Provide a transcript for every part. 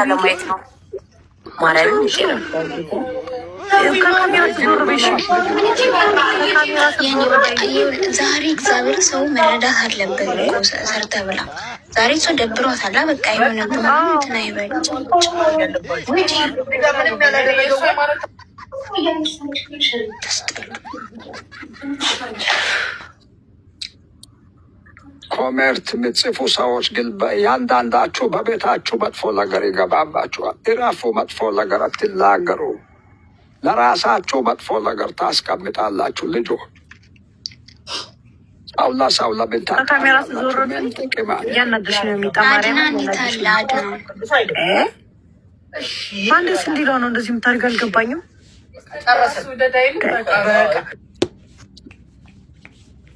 ለማየት ነው ማርያም ይችላል። ዛሬ እግዚአብሔር ሰው መረዳት አለበት እኮ ሰርተ ብላ ዛሬ ሰው ደብሯታል። በቃ የሆነ እንትን አይበል ኮሜርት የምትጽፉ ሰዎች ግን ያንዳንዳችሁ በቤታችሁ መጥፎ ነገር ይገባባችኋል። እረፉ። መጥፎ ነገር አትናገሩ። ለራሳችሁ መጥፎ ነገር ታስቀምጣላችሁ። ልጆች ሰውላ ሰውላ ካሜራ ዞር እያናገርሽ ነው የሚጠማሪ ማንደስ እንዲለው ነው እንደዚህ የምታደርግ አልገባኝም።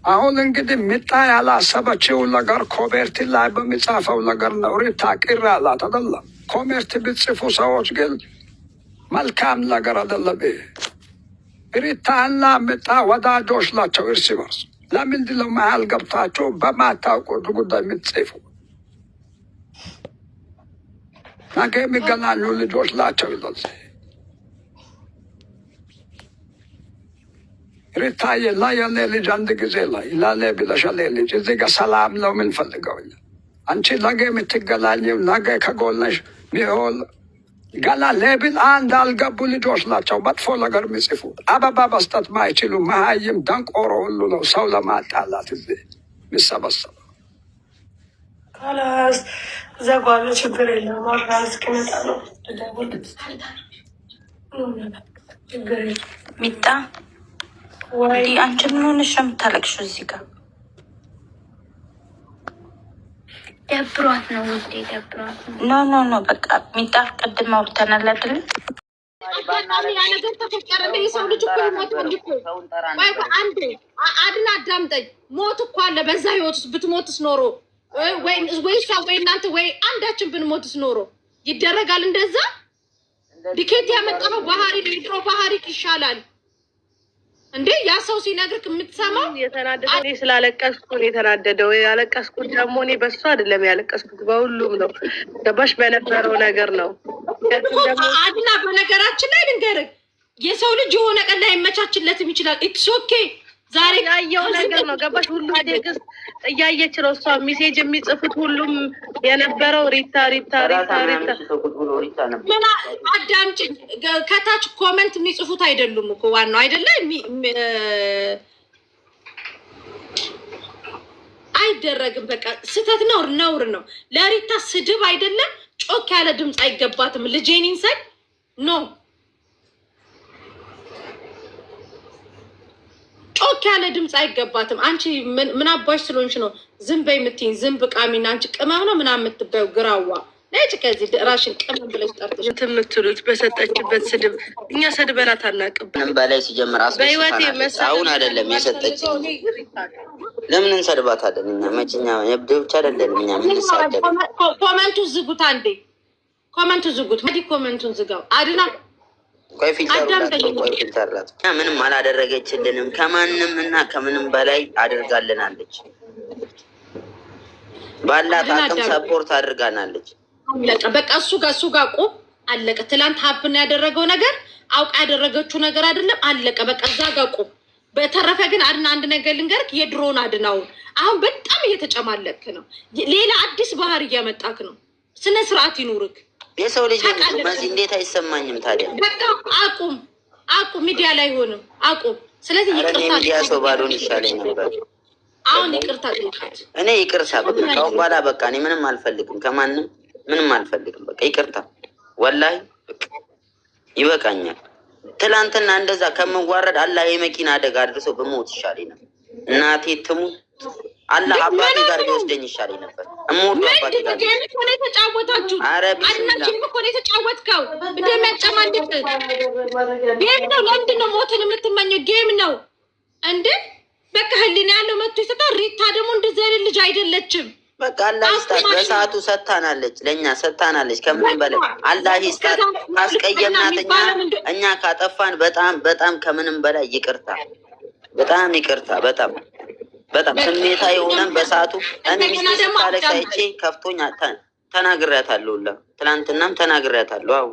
አሁን እንግዲህ ሚጣ ያላሰበችው ነገር ኮሜርት ላይ በሚጻፈው ነገር ነው። ሪታ ቅር አላት አይደለም። ኮሜርት ብትጽፉ ሰዎች ግን መልካም ነገር አይደለም። ሪታና ሚጣ ወዳጆች ናቸው እርስ በርስ። ለምንድን ነው መሀል ገብታችሁ በማታውቁት ጉዳይ የምትጽፉ? ነገ የሚገናኙ ልጆች ናቸው ይላል። ሪታዬ ላይ ያለ ልጅ አንድ ጊዜ ላይ ላለ ብለሻለ ልጅ እዚህ ጋር ሰላም ነው የምንፈልገው። አንቺ ነገ የምትገናኘው ነገ ከጎነሽ ሚሆን ገና ሌብል አንድ አልገቡ ልጆች ናቸው መጥፎ ነገር የሚጽፉ። አበባ መስጠት ማይችሉ መሀይም ደንቆሮ ሁሉ ነው ሰው ለማጣላት እዚህ የሚሰበሰበው። ካላስ ዘጓለ ችግር የለም። ማራስ ቅመጣ ነው ችግር ሚጣ ወይ አንቺ ምን ሆነሽ ነው የምታለቅሽው? እዚህ ጋር ደብሯት ነው ውዴ፣ ደብሯት ነው። ኖ በቃ ሚጣ ቅድም አውርተናል አይደል? ነገር ተፈጠረ። የሰው ልጅ እኮ ሞት እንዲኮ አንዴ አድና አዳምጠኝ። ሞት እኮ አለ በዛ ህይወት ውስጥ ብትሞትስ ኖሮ ወይ እሷ ወይ እናንተ ወይ አንዳችን ብንሞትስ ኖሮ ይደረጋል እንደዛ? ዲኬት ያመጣው ባህሪ ነው። የድሮ ባህሪ ይሻላል እንዴ? ያ ሰው ሲነግርክ የምትሰማው የተናደደ እኔ ስላለቀስኩ ነው የተናደደው። ያለቀስኩት ደግሞ እኔ በሱ አይደለም ያለቀስኩት፣ በሁሉም ነው። ገባሽ? በነበረው ነገር ነው አድና። በነገራችን ላይ ልንገርህ፣ የሰው ልጅ የሆነ ቀን ላይ ይመቻችለትም ይችላል። ኢትስ ኦኬ። ዛሬ ያየው ነገር ነው። ገባሽ? ሁሉም ቴክስት እያየች ነው እሷ ሜሴጅ የሚጽፉት ሁሉም የነበረው ሪታ ምን አዳምጪኝ። ከታች ኮመንት የሚጽፉት አይደሉም እኮ ዋናው አይደለ? አይደረግም። በቃ ስህተት ነው፣ ነውር ነው። ለሪታ ስድብ አይደለም፣ ጮክ ያለ ድምፅ አይገባትም። ልጄን ይንሰል ኖ ጮክ ያለ ድምፅ አይገባትም። አንቺ ምን አባሽ ስለሆንሽ ነው ዝም በይ የምትይኝ? ዝም ብቃሚና አንቺ ቅመም ነው ምናምን የምትባይው ግራዋ ነጭ። ከዚህ ራሽን ቅመም ብለሽ ጠርተሽ የምትሉት በሰጠችበት ስድብ እኛ ሰድበናት አናውቅም። በላይ ሲጀምር በህይወቴ አሁን አይደለም የሰጠችኝ። ለምን እንሰድባታለን? እኛ መችኛ የብዶች አይደለም እኛ ምን ሳደብ። ኮመንቱ ዝጉት፣ አንዴ ኮመንቱ ዝጉት። ማዲ ኮመንቱን ዝጋው። አድና ቆይ ፊልተርላት ምንም አላደረገችልንም። ከማንም እና ከምንም በላይ አድርጋልናለች። ባላት አቅም ሰፖርት አድርጋናለች። በቃ እሱ ጋር ቁም፣ አለቀ። ትላንት ሀብን ያደረገው ነገር አውቃ ያደረገችው ነገር አይደለም፣ አለቀ። በቃ እዛ ጋር ቁም። በተረፈ ግን አድና፣ አንድ ነገር ልንገርክ፣ የድሮውን አድናውን አሁን በጣም እየተጨማለክ ነው። ሌላ አዲስ ባህር እያመጣክ ነው። ስነ ስርዓት ይኑርክ። የሰው ልጅ በዚህ እንዴት አይሰማኝም ታዲያ? በቃ አቁም፣ ሚዲያ ላይ ሆንም አቁም። ስለዚህ ይቅርታ ሚዲያ ሰው ባልሆን ይሻለኝ ነበር። አሁን ይቅርታ ጠይቃት። እኔ ይቅርታ በቃ ካሁን በኋላ በቃ እኔ ምንም አልፈልግም፣ ከማንም ምንም አልፈልግም። በቃ ይቅርታ ወላሂ በቃ ይበቃኛል። ትላንትና እንደዛ ከምዋረድ አላህ የመኪና አደጋ አድርሶ በሞት ይሻለኝ ነበር። እናቴ ትሙት አላህ አባቴ ጋር ቢወስደኝ ይሻለኝ ነበር። እሞት አባቴ ጋር ነው የተጫወታችሁ። አድናችን እኮ ነው የተጫወትከው። እንደሚያጨማልቅ ጌም ነው። ለምንድን ነው ሞትን የምትመኘው? ጌም ነው እንዴ? በቃ ህሊና ያለው መጥቶ ይሰጣል። ሪታ ደግሞ እንደዚህ አይነት ልጅ አይደለችም። በቃ አላህ ይስጣት። በሰዓቱ ሰጥታናለች፣ ለእኛ ሰጥታናለች። ከምንም በላይ አላህ ይስጣት። ካስቀየምናት እኛ ካጠፋን በጣም ከምንም በላይ ይቅርታ፣ በጣም ይቅርታ። በጣም ስሜታ የሆነን በሰዓቱ እኔ ሚስት ስታለቅስ አይቼ ከፍቶኝ ተናግሬያታለሁ ሁላ ትናንትናም ተናግሬያታለሁ። አዎ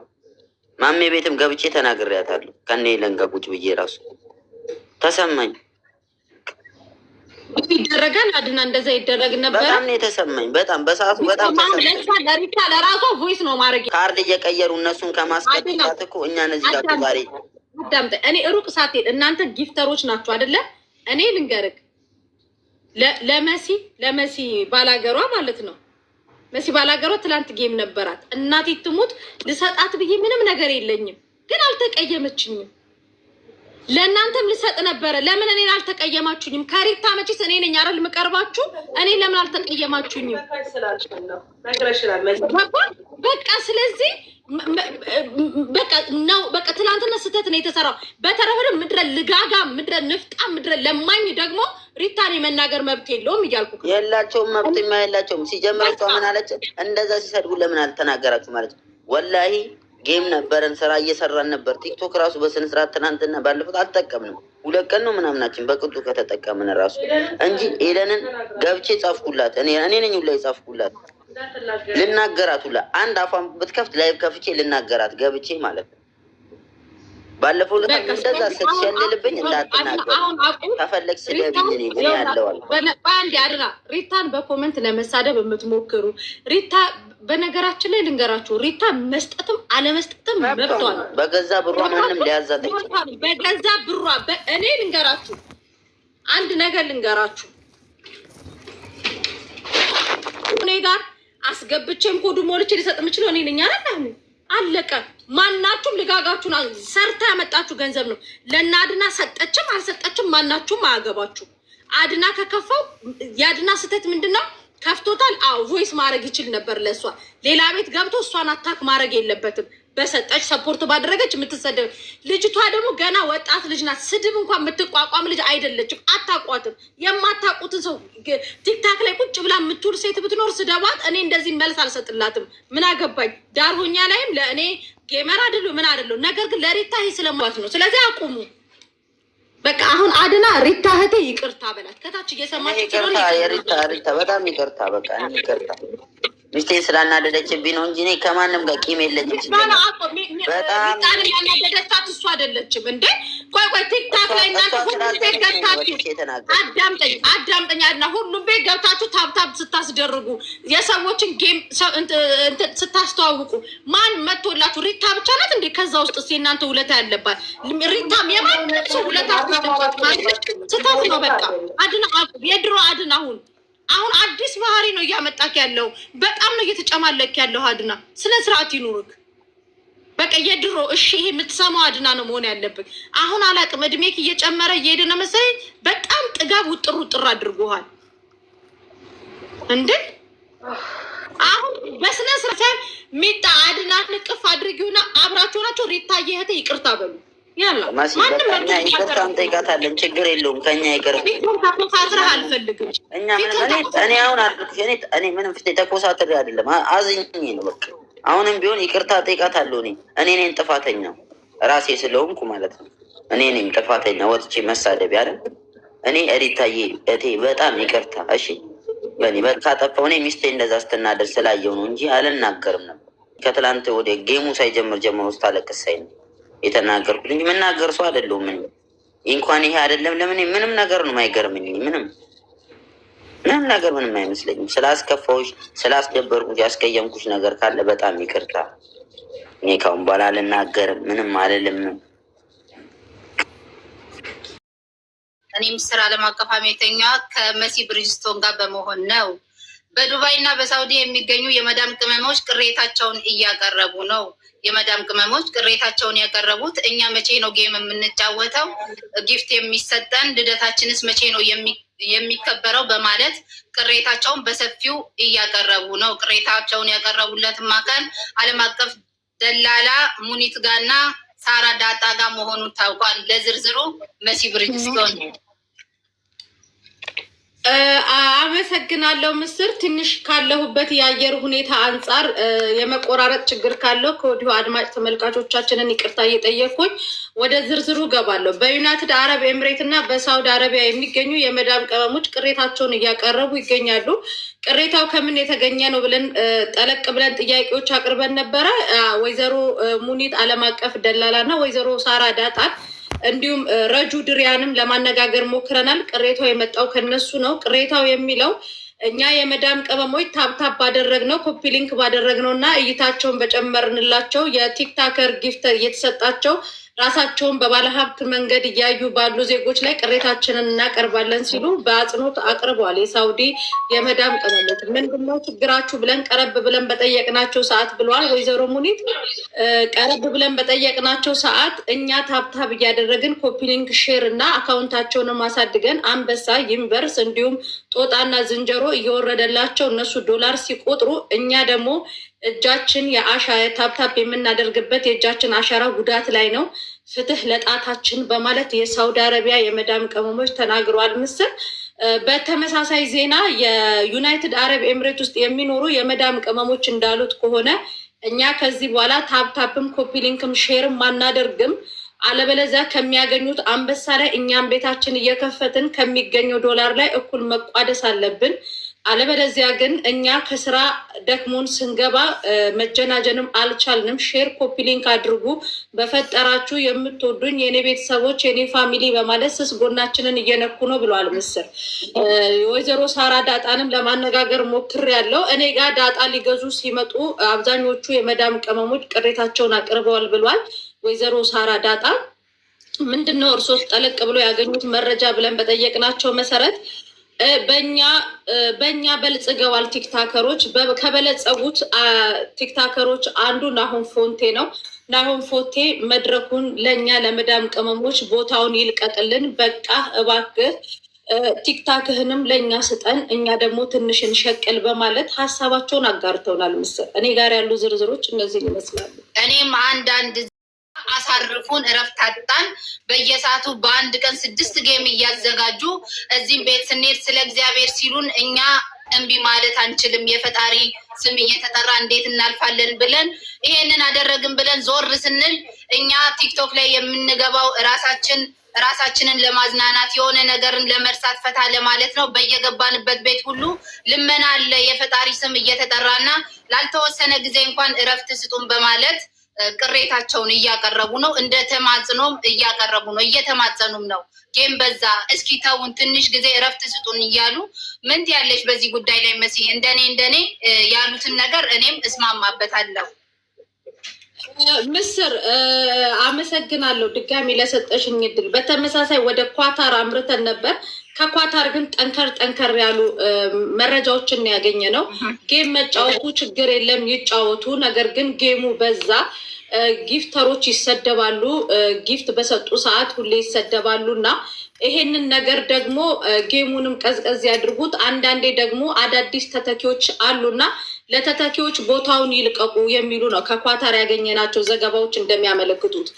ማሜ ቤትም ገብቼ ተናግሬያታለሁ። ከኔ ለንጋ ቁጭ ብዬ ራሱ ተሰማኝ። ይደረጋል አድና እንደዛ ይደረግ ነበር። በጣም ነው የተሰማኝ። በጣም በሰዓቱ በጣም ተሰማኝ። ለሪታ ለራሷ ቮይስ ነው ማድረግ ካርድ እየቀየሩ እነሱን ከማስቀጣት እኮ እኛ እነዚህ ጋር ዛሬ አዳምጠኝ። እኔ ሩቅ ሳትሄድ እናንተ ጊፍተሮች ናችሁ አይደለ? እኔ ልንገርህ ለመሲ ባላገሯ ማለት ነው። መሲ ባላገሯ ትላንት ጌም ነበራት። እናቴ ትሙት ልሰጣት ብዬ ምንም ነገር የለኝም፣ ግን አልተቀየመችኝም። ለእናንተም ልሰጥ ነበረ። ለምን እኔን አልተቀየማችሁኝም? ከሪታ መቼስ እኔ ነኝ አይደል የምቀርባችሁ። እኔ ለምን አልተቀየማችሁኝም? በቃ ስለዚህ በቃ ትናንትና ስህተት ነው የተሰራው። በተረፈ ምድረ ልጋጋ፣ ምድረ ንፍጣ፣ ምድረ ለማኝ ደግሞ ሪታን የመናገር መብት የለውም እያልኩ የላቸውም። መብትማ የላቸውም። ሲጀምር እሷ ምን አለች? እንደዛ ሲሰድቡ ለምን አልተናገራችሁ ማለት ነው። ወላሂ ጌም ነበረን፣ ስራ እየሰራን ነበር። ቲክቶክ ራሱ በስነ ስርዓት ትናንትና ባለፉት አልጠቀምንም። 2 ቀን ነው ምናምናችን በቅጡ ከተጠቀምን ራሱ እንጂ ኤደንን ገብቼ ጻፍኩላት። እኔ ነኝ ሁላ የጻፍኩላት ልናገራት ሁላ አንድ አፏን ብትከፍት ላይቭ ከፍቼ ልናገራት ገብቼ ማለት ነው። ባለፈው ለታ እንደዛ ስትሸልልብኝ እንዳትናገር ከፈለግ ስለብኝ እኔ ያለዋል። በአንድ አድራ ሪታን በኮሜንት ለመሳደብ የምትሞክሩ ሪታ በነገራችን ላይ ልንገራችሁ፣ ሪታ መስጠትም አለመስጠትም መብቷ ነው። በገዛ ብሯ ማንም ሊያዛት አይችልም። በገዛ ብሯ እኔ ልንገራችሁ፣ አንድ ነገር ልንገራችሁ። እኔ ጋር አስገብቼም ኮዱ ሞልቼ ሊሰጥ የምችለው እኔ ነኝ አይደል? አለቀ። ማናችሁም ልጋጋችሁን ሰርታ ያመጣችሁ ገንዘብ ነው። ለእናድና ሰጠችም አልሰጠችም ማናችሁም አያገባችሁ። አድና ከከፋው የአድና ስህተት ምንድን ነው? ከፍቶታል። አዎ ቮይስ ማድረግ ይችል ነበር። ለእሷ ሌላ ቤት ገብቶ እሷን አታክ ማድረግ የለበትም። በሰጠች ሰፖርት ባደረገች የምትሰደብ ልጅቷ ደግሞ ገና ወጣት ልጅ ናት። ስድብ እንኳን የምትቋቋም ልጅ አይደለችም። አታቋትም። የማታቁትን ሰው ቲክታክ ላይ ቁጭ ብላ የምትውል ሴት ብትኖር ስደባት። እኔ እንደዚህ መልስ አልሰጥላትም። ምን አገባኝ? ዳርሆኛ ላይም ለእኔ ጌመር አይደሉ ምን አይደሉ። ነገር ግን ለሪታ ይሄ ስለማት ነው። ስለዚህ አቁሙ በቃ። አሁን አድና ሪታ እህቴ ይቅርታ በላት። ከታች እየሰማች ይቅርታ፣ የሪታ በጣም ይቅርታ። በቃ ይቅርታ ሚስቴ ስላናደደችብኝ ነው እንጂ እኔ ከማንም ጋር ቂም የለኝም። በጣም ያናደደቻት እሱ አይደለችም እንዴ? ቆይ ቲክታክ ላይ እናንተ ሁሉም ቤት ገብታችሁ አዳምጠኝ አድና፣ ሁሉም ቤት ገብታችሁ ታብታብ ስታስደርጉ የሰዎችን ጌም ስታስተዋውቁ ማን መቶላችሁ? ሪታ ብቻ ናት እንዴ? ከዛ ውስጥ እስኪ እናንተ ውለታ ያለባት ሪታም የማንም ሰው ውለታ ስታት ነው። በቃ አድና፣ የድሮ አድና አሁን አዲስ ባህሪ ነው እያመጣክ ያለው። በጣም ነው እየተጨማለክ ያለው። አድና ስነ ስርዓት ይኑርክ። በቃ የድሮ እሺ፣ ይሄ የምትሰማው አድና ነው መሆን ያለብን። አሁን አላቅም፣ እድሜክ እየጨመረ እየሄደ ነው መሰለኝ። በጣም ጥጋብ ውጥር አድርጎሃል እንዴ። አሁን በስነ ስርዓት ሚጣ አድና ንቅፍ አድርጊውና አብራችሁ ናቸው። ሪታ እህቴ ይቅርታ በሉ። ይቅርታ እንጠይቃታለን። ችግር የለውም። ከኛ ይቅር አልፈልግም። እኛ እኔ አሁን አልኩሽ፣ እኔ ምንም ፊት ተኮሳትሬ አይደለም፣ አዝኜ ነው በቃ። አሁንም ቢሆን ይቅርታ እጠይቃታለሁ። እኔ ነኝ ጥፋተኛ፣ ራሴ ስለሆንኩ ማለት ነው። እኔ ነኝ ጥፋተኛ ወጥቼ መሳደብ ያለ እኔ ሪታዬ እቴ በጣም ይቅርታ እሺ። በእኔ ካጠፋሁ እኔ ሚስቴ እንደዛ ስትናደር ስላየው ነው እንጂ አልናገርም ነበር። ከትላንት ወደ ጌሙ ሳይጀምር ጀምሮ ስታለቅሳይ ነው የተናገርኩት እንጂ የምናገር ሰው አይደለሁም። ምን እንኳን ይሄ አይደለም ለምን ምንም ነገር ነው የማይገርምኝ። ምንም ነገር ምንም አይመስለኝም። ስላስከፋሁሽ ስላስደበርኩሽ ያስቀየምኩሽ ነገር ካለ በጣም ይቅርታ። እኔ ካሁን በኋላ አልናገርም፣ ምንም አልልም። እኔም ስራ ዓለም አቀፍ ሐሜተኛ ከመሲ ብሪጅስቶን ጋር በመሆን ነው። በዱባይ እና በሳውዲ የሚገኙ የመዳም ቅመሞች ቅሬታቸውን እያቀረቡ ነው። የመዳም ቅመሞች ቅሬታቸውን ያቀረቡት እኛ መቼ ነው ጌም የምንጫወተው? ጊፍት የሚሰጠን? ልደታችንስ መቼ ነው የሚከበረው? በማለት ቅሬታቸውን በሰፊው እያቀረቡ ነው። ቅሬታቸውን ያቀረቡለትም አካል ዓለም አቀፍ ደላላ ሙኒት ጋና ሳራ ዳጣ ጋር መሆኑ ታውቋል። ለዝርዝሩ መሲ ብሪጅስቶን አመሰግናለሁ ምስር። ትንሽ ካለሁበት የአየር ሁኔታ አንጻር የመቆራረጥ ችግር ካለው ከወዲሁ አድማጭ ተመልካቾቻችንን ይቅርታ እየጠየቅኩኝ ወደ ዝርዝሩ ገባለሁ። በዩናይትድ አረብ ኤምሬት እና በሳውዲ አረቢያ የሚገኙ የመዳም ቅመሞች ቅሬታቸውን እያቀረቡ ይገኛሉ። ቅሬታው ከምን የተገኘ ነው ብለን ጠለቅ ብለን ጥያቄዎች አቅርበን ነበረ። ወይዘሮ ሙኒት አለም አቀፍ ደላላ እና ወይዘሮ ሳራ ዳጣን እንዲሁም ረጁ ድሪያንም ለማነጋገር ሞክረናል። ቅሬታው የመጣው ከነሱ ነው። ቅሬታው የሚለው እኛ የመዳም ቅመሞች ታብታብ ባደረግነው ኮፒ ሊንክ ባደረግነው እና እይታቸውን በጨመርንላቸው የቲክታከር ጊፍት እየተሰጣቸው ራሳቸውን በባለሀብት መንገድ እያዩ ባሉ ዜጎች ላይ ቅሬታችንን እናቀርባለን ሲሉ በአጽንኦት አቅርበዋል። የሳውዲ የመዳም ቅመሞች ምንድነው ችግራችሁ ብለን ቀረብ ብለን በጠየቅናቸው ሰዓት ብለዋል ወይዘሮ ሙኒት። ቀረብ ብለን በጠየቅናቸው ሰዓት እኛ ታብታብ እያደረግን ኮፒ ሊንክ ሼር እና አካውንታቸውንም አሳድገን አንበሳ ዩኒቨርስ እንዲሁም ጦጣና ዝንጀሮ እየወረደላቸው እነሱ ዶላር ሲቆጥሩ እኛ ደግሞ እጃችን ታፕታፕ የምናደርግበት የእጃችን አሻራ ጉዳት ላይ ነው። ፍትህ ለጣታችን በማለት የሳውዲ አረቢያ የመዳም ቅመሞች ተናግረዋል። ምስል በተመሳሳይ ዜና የዩናይትድ አረብ ኤምሬት ውስጥ የሚኖሩ የመዳም ቅመሞች እንዳሉት ከሆነ እኛ ከዚህ በኋላ ታፕታፕም ኮፒ ሊንክም ሼርም አናደርግም፣ አለበለዚያ ከሚያገኙት አንበሳ ላይ እኛም ቤታችን እየከፈትን ከሚገኘው ዶላር ላይ እኩል መቋደስ አለብን። አለበለዚያ ግን እኛ ከስራ ደክሞን ስንገባ መጀናጀንም አልቻልንም። ሼር ኮፒ ሊንክ አድርጉ፣ በፈጠራችሁ የምትወዱኝ የኔ ቤተሰቦች የኔ ፋሚሊ በማለት ስስ ጎናችንን እየነኩ ነው ብለዋል። ምስል ወይዘሮ ሳራ ዳጣንም ለማነጋገር ሞክሬያለሁ። እኔ ጋር ዳጣ ሊገዙ ሲመጡ አብዛኞቹ የመዳም ቅመሞች ቅሬታቸውን አቅርበዋል ብሏል። ወይዘሮ ሳራ ዳጣ ምንድነው እርሶስ ጠለቅ ብሎ ያገኙት መረጃ ብለን በጠየቅናቸው መሰረት በእኛ በልጽገዋል ቲክታከሮች። ከበለጸጉት ቲክታከሮች አንዱ ናሆም ፎንቴ ነው። ናሆም ፎንቴ መድረኩን ለእኛ ለመዳም ቅመሞች ቦታውን ይልቀቅልን፣ በቃ እባክህ ቲክታክህንም ለእኛ ስጠን፣ እኛ ደግሞ ትንሽ እንሸቅል በማለት ሀሳባቸውን አጋርተውናል። ምስል እኔ ጋር ያሉ ዝርዝሮች እነዚህን ይመስላሉ። እኔም አንዳንድ አሳርፉን እረፍት አጣን። በየሰዓቱ በአንድ ቀን 6 ጌም እያዘጋጁ እዚህም ቤት ስንሄድ ስለ እግዚአብሔር ሲሉን እኛ እምቢ ማለት አንችልም። የፈጣሪ ስም እየተጠራ እንዴት እናልፋለን ብለን ይሄንን አደረግን ብለን ዞር ስንል እኛ ቲክቶክ ላይ የምንገባው ራሳችንን ለማዝናናት የሆነ ነገርን ለመርሳት ፈታ ለማለት ነው። በየገባንበት ቤት ሁሉ ልመና አለ። የፈጣሪ ስም እየተጠራና ላልተወሰነ ጊዜ እንኳን እረፍት ስጡን በማለት ቅሬታቸውን እያቀረቡ ነው። እንደ ተማጽኖም እያቀረቡ ነው፣ እየተማጸኑም ነው። ጌም በዛ፣ እስኪ ተውን፣ ትንሽ ጊዜ እረፍት ስጡን እያሉ ምን ያለች በዚህ ጉዳይ ላይ መሲ? እንደኔ ያሉትን ነገር እኔም እስማማበታለሁ። ምስር አመሰግናለሁ ድጋሚ ለሰጠሽኝ እድል። በተመሳሳይ ወደ ኳታር አምርተን ነበር። ከኳታር ግን ጠንከር ያሉ መረጃዎችን ያገኘ ነው። ጌም መጫወቱ ችግር የለም ይጫወቱ፣ ነገር ግን ጌሙ በዛ፣ ጊፍተሮች ይሰደባሉ፣ ጊፍት በሰጡ ሰዓት ሁሌ ይሰደባሉ እና ይሄንን ነገር ደግሞ ጌሙንም ቀዝቀዝ ያድርጉት። አንዳንዴ ደግሞ አዳዲስ ተተኪዎች አሉና ለተተኪዎች ቦታውን ይልቀቁ የሚሉ ነው ከኳታር ያገኘናቸው ዘገባዎች እንደሚያመለክቱት።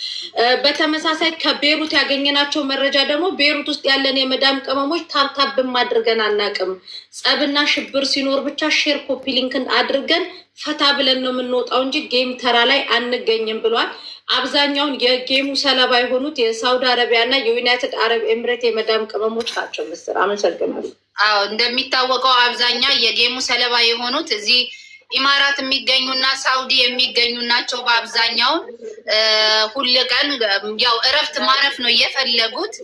በተመሳሳይ ከቤሩት ያገኘናቸው መረጃ ደግሞ ቤሩት ውስጥ ያለን የመዳም ቅመሞች ታብታብም አድርገን አናቅም፣ ጸብና ሽብር ሲኖር ብቻ ሼር ኮፒ ሊንክን አድርገን ፈታ ብለን ነው የምንወጣው እንጂ ጌም ተራ ላይ አንገኝም ብሏል። አብዛኛውን የጌሙ ሰለባ የሆኑት የሳውዲ አረቢያ እና የዩናይትድ አረብ ኤምሬት የመዳም ቅመሞች ናቸው። ምስር አመሰግናለሁ። አዎ እንደሚታወቀው አብዛኛው የጌሙ ሰለባ የሆኑት እዚህ ኢማራት የሚገኙና ሳውዲ የሚገኙ ናቸው። በአብዛኛው ሁል ቀን ያው እረፍት ማረፍ ነው እየፈለጉት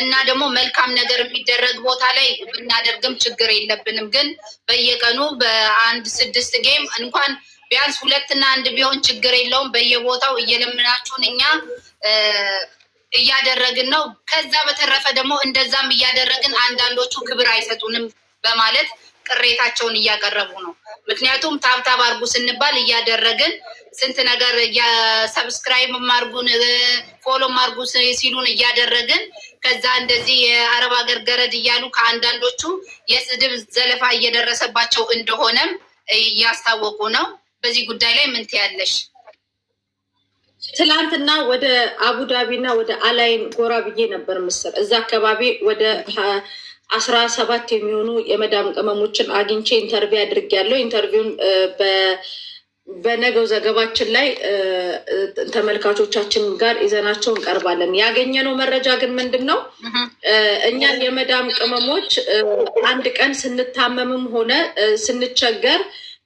እና ደግሞ መልካም ነገር የሚደረግ ቦታ ላይ ብናደርግም ችግር የለብንም። ግን በየቀኑ በአንድ 6 ጌም እንኳን ቢያንስ 2 እና 1 ቢሆን ችግር የለውም። በየቦታው እየለምናችሁን እኛ እያደረግን ነው። ከዛ በተረፈ ደግሞ እንደዛም እያደረግን አንዳንዶቹ ክብር አይሰጡንም በማለት ቅሬታቸውን እያቀረቡ ነው። ምክንያቱም ታብታብ አርጉ ስንባል እያደረግን ስንት ነገር የሰብስክራይብ ማርጉን ፎሎ ማርጉ ሲሉን እያደረግን ከዛ እንደዚህ የአረብ ሀገር ገረድ እያሉ ከአንዳንዶቹ የስድብ ዘለፋ እየደረሰባቸው እንደሆነም እያስታወቁ ነው። በዚህ ጉዳይ ላይ ምን ትያለሽ? ትላንትና ወደ አቡዳቢና ወደ አላይን ጎራ ብዬ ነበር። ምስር እዛ አካባቢ ወደ 17 የሚሆኑ የመዳም ቅመሞችን አግኝቼ ኢንተርቪው አድርጌያለሁ። ኢንተርቪውን በነገው ዘገባችን ላይ ተመልካቾቻችን ጋር ይዘናቸው እንቀርባለን። ያገኘነው መረጃ ግን ምንድን ነው? እኛን የመዳም ቅመሞች አንድ ቀን ስንታመምም ሆነ ስንቸገር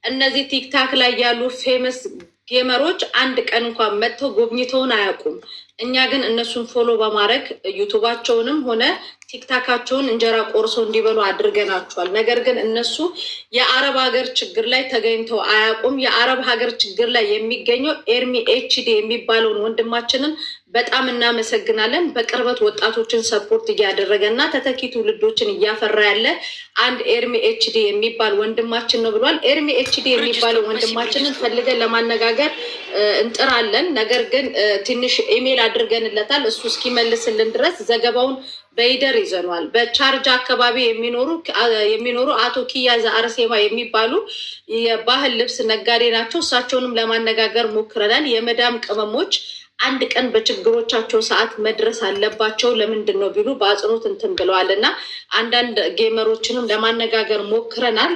እነዚህ ቲክታክ ላይ ያሉ ፌመስ ጌመሮች አንድ ቀን እንኳን መጥተው ጎብኝተውን አያውቁም። እኛ ግን እነሱን ፎሎ በማድረግ ዩቱባቸውንም ሆነ ቲክታካቸውን እንጀራ ቆርሶ እንዲበሉ አድርገናቸዋል። ነገር ግን እነሱ የአረብ ሀገር ችግር ላይ ተገኝተው አያውቁም። የአረብ ሀገር ችግር ላይ የሚገኘው ኤርሚ ኤችዲ የሚባለውን ወንድማችንን በጣም እናመሰግናለን። በቅርበት ወጣቶችን ሰፖርት እያደረገ እና ተተኪ ትውልዶችን እያፈራ ያለ አንድ ኤርሚ ኤችዲ የሚባል ወንድማችን ነው ብሏል። ኤርሚ ኤችዲ የሚባለው ወንድማችንን ፈልገን ለማነጋገር እንጥራለን። ነገር ግን ትንሽ ኢሜል አድርገንለታል። እሱ እስኪመልስልን ድረስ ዘገባውን በይደር ይዘኗል። በቻርጅ አካባቢ የሚኖሩ አቶ ኪያ ዘአርሴማ የሚባሉ የባህል ልብስ ነጋዴ ናቸው። እሳቸውንም ለማነጋገር ሞክረናል። የመዳም ቅመሞች አንድ ቀን በችግሮቻቸው ሰዓት መድረስ አለባቸው። ለምንድን ነው ቢሉ በአጽንኦት እንትን ብለዋል እና አንዳንድ ጌመሮችንም ለማነጋገር ሞክረናል።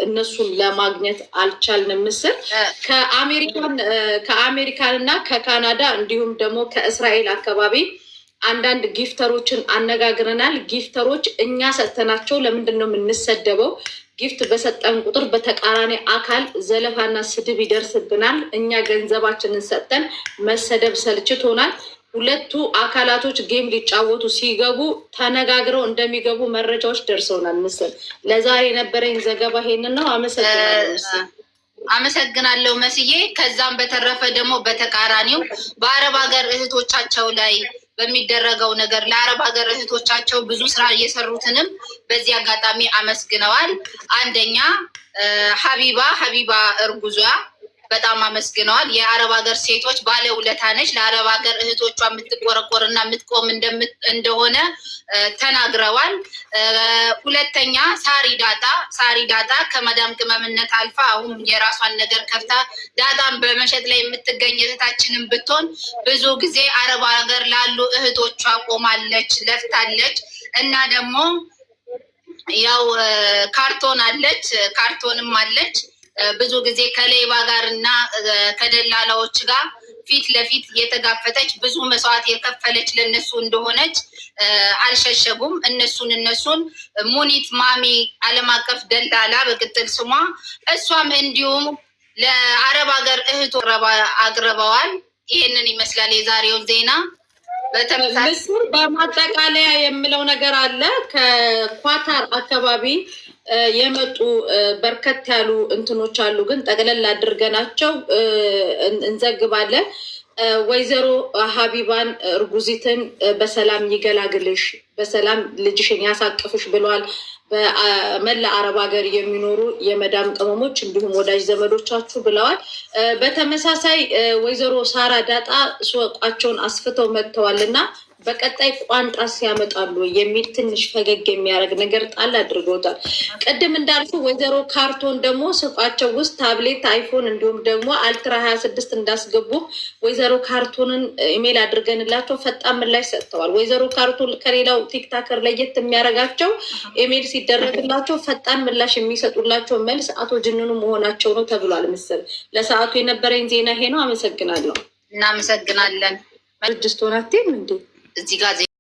እነሱን ለማግኘት አልቻልንም። ምስል ከአሜሪካን እና ከካናዳ እንዲሁም ደግሞ ከእስራኤል አካባቢ አንዳንድ ጊፍተሮችን አነጋግረናል። ጊፍተሮች እኛ ሰጥተናቸው ለምንድን ነው የምንሰደበው? ጊፍት በሰጠን ቁጥር በተቃራኒ አካል ዘለፋና ስድብ ይደርስብናል። እኛ ገንዘባችንን ሰጠን መሰደብ ሰልችቶናል። ሁለቱ አካላቶች ጌም ሊጫወቱ ሲገቡ ተነጋግረው እንደሚገቡ መረጃዎች ደርሰውናል። ምስል ለዛሬ የነበረኝ ዘገባ ይሄንን ነው። አመሰግናለሁ መስዬ። ከዛም በተረፈ ደግሞ በተቃራኒው በአረብ ሀገር እህቶቻቸው ላይ በሚደረገው ነገር ለአረብ ሀገር እህቶቻቸው ብዙ ስራ እየሰሩትንም በዚህ አጋጣሚ አመስግነዋል። አንደኛ ሀቢባ እርጉዟ በጣም አመስግነዋል። የአረብ ሀገር ሴቶች ባለውለታ ነች። ለአረብ ሀገር እህቶቿ የምትቆረቆርና የምትቆም እንደሆነ ተናግረዋል። ሁለተኛ ሳሪ ዳጣ ከመዳም ቅመምነት አልፋ አሁን የራሷን ነገር ከፍታ ዳጣን በመሸጥ ላይ የምትገኝ እህታችንን ብትሆን ብዙ ጊዜ አረብ ሀገር ላሉ እህቶቿ ቆማለች፣ ለፍታለች እና ደግሞ ያው ካርቶንም አለች። ብዙ ጊዜ ከሌባ ጋር እና ከደላላዎች ጋር ፊት ለፊት የተጋፈጠች ብዙ መስዋዕት የከፈለች ለነሱ እንደሆነች አልሸሸጉም። እነሱን ሙኒት ማሚ ዓለም አቀፍ ደላላ በቅጥል ስሟ እሷም እንዲሁም ለአረብ ሀገር እህቶ አቅርበዋል። ይሄንን ይመስላል የዛሬው ዜና። ምስር በማጠቃለያ የምለው ነገር አለ። ከኳታር አካባቢ የመጡ በርከት ያሉ እንትኖች አሉ፣ ግን ጠቅለል አድርገናቸው እንዘግባለን። ወይዘሮ ሀቢባን እርጉዚትን በሰላም ይገላግልሽ፣ በሰላም ልጅሽን ያሳቅፍሽ ብለዋል። በመላ አረብ ሀገር የሚኖሩ የመዳም ቅመሞች እንዲሁም ወዳጅ ዘመዶቻችሁ ብለዋል። በተመሳሳይ ወይዘሮ ሳራ ዳጣ ሱቃቸውን አስፍተው መጥተዋል እና በቀጣይ ቋንጣስ ያመጣሉ የሚል ትንሽ ፈገግ የሚያደርግ ነገር ጣል አድርገውታል። ቅድም እንዳልኩ ወይዘሮ ካርቶን ደግሞ ሱቃቸው ውስጥ ታብሌት፣ አይፎን እንዲሁም ደግሞ አልትራ 26 እንዳስገቡ ወይዘሮ ካርቶንን ኢሜል አድርገንላቸው ፈጣን ምላሽ ሰጥተዋል። ወይዘሮ ካርቶን ከሌላው ቲክታከር ለየት የሚያደርጋቸው ኢሜል ሲደረግላቸው ፈጣን ምላሽ የሚሰጡላቸው መልስ አቶ ጅንኑ መሆናቸው ነው ተብሏል። ምስል ለሰዓቱ የነበረኝ ዜና ይሄ ነው። አመሰግናለሁ። እናመሰግናለን። ርጅስቶናቴም እንዴ እዚህ ጋር